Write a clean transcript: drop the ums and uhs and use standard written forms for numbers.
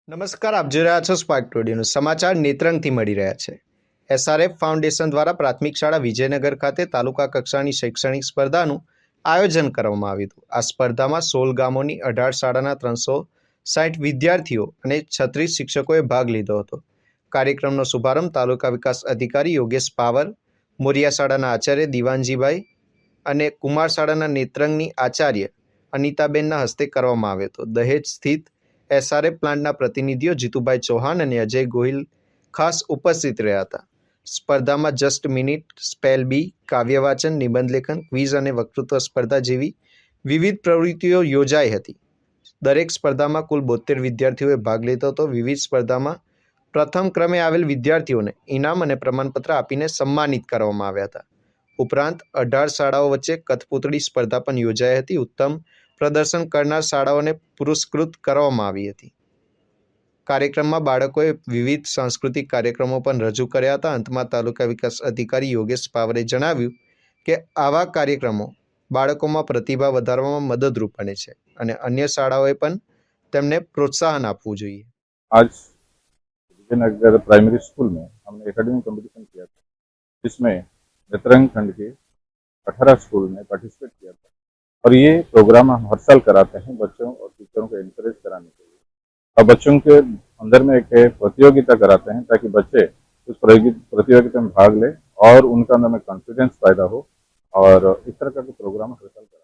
નમસ્કાર, આપ જોઈ રહ્યા છો સ્પાર્ક ટુડેનું સમાચાર નેત્રંગથી મળી રહ્યા છે. એસઆરએફ ફાઉન્ડેશન દ્વારા પ્રાથમિક શાળા વિજયનગર ખાતે તાલુકા કક્ષાની શૈક્ષણિક સ્પર્ધાનું આયોજન કરવામાં આવ્યું હતું. આ સ્પર્ધામાં 16 ગામોની 18 શાળાના 360 વિદ્યાર્થીઓ અને 36 શિક્ષકોએ ભાગ લીધો હતો. કાર્યક્રમનો શુભારંભ તાલુકા વિકાસ અધિકારી યોગેશ પાવર, મોરિયા શાળાના આચાર્ય દિવાનજીભાઈ અને કુમાર શાળાના નેત્રંગની આચાર્ય અનિતાબેનના હસ્તે કરવામાં આવ્યો હતો. દહેજ સ્થિત એસઆરએફ પ્લાન્ટના પ્રતિનિધિઓ જીતુભાઈ ચૌહાણ અને અજય ગોહિલ ખાસ ઉપસ્થિત રહ્યા હતા. સ્પર્ધામાં જસ્ટ મિનિટ, સ્પેલ બી, કાવ્ય વાચન, નિબંધ લેખન, ક્વિઝ અને વક્તૃત્વ સ્પર્ધા જેવી વિવિધ પ્રવૃત્તિઓ યોજાઈ હતી. દરેક સ્પર્ધામાં કુલ 72 વિદ્યાર્થીઓએ ભાગ લીધો હતો. વિવિધ સ્પર્ધામાં પ્રથમ ક્રમે આવેલ વિદ્યાર્થીઓને ઇનામ અને પ્રમાણપત્ર આપીને સન્માનિત કરવામાં આવ્યા હતા. ઉપરાંત 18 શાળાઓ વચ્ચે કઠપૂતળી સ્પર્ધા પણ યોજાઈ હતી. ઉત્તમ પ્રદર્શન કરનાર શાળાઓને પુરસ્કૃત કરવામાં આવી હતી. કાર્યક્રમમાં બાળકોએ વિવિધ સાંસ્કૃતિક કાર્યક્રમો પણ રજૂ કર્યા હતા. અંતમાં તાલુકા વિકાસ અધિકારી યોગેશ પાવરે જણાવ્યું કે આવા કાર્યક્રમો બાળકોમાં પ્રતિભા વધારવામાં મદદરૂપ બને છે અને અન્ય શાળાઓએ પણ તેમને પ્રોત્સાહન આપવું જોઈએ. आज विजयनगर प्राइमरी स्कूल में हमने एकेडमिक कंपटीशन किया था, जिसमें नेत्रंग खंड के 18 स्कूल ने पार्टिसिपेट किया था. और ये प्रोग्राम हम हर साल कराते हैं बच्चों और टीचरों को एनकरेज कराने के लिए. और बच्चों के अंदर में एक प्रतियोगिता कराते हैं ताकि बच्चे उस प्रतियोगिता में भाग ले और उनका अंदर में कॉन्फिडेंस पैदा हो. और इस तरह का प्रोग्राम हर साल कराते हैं.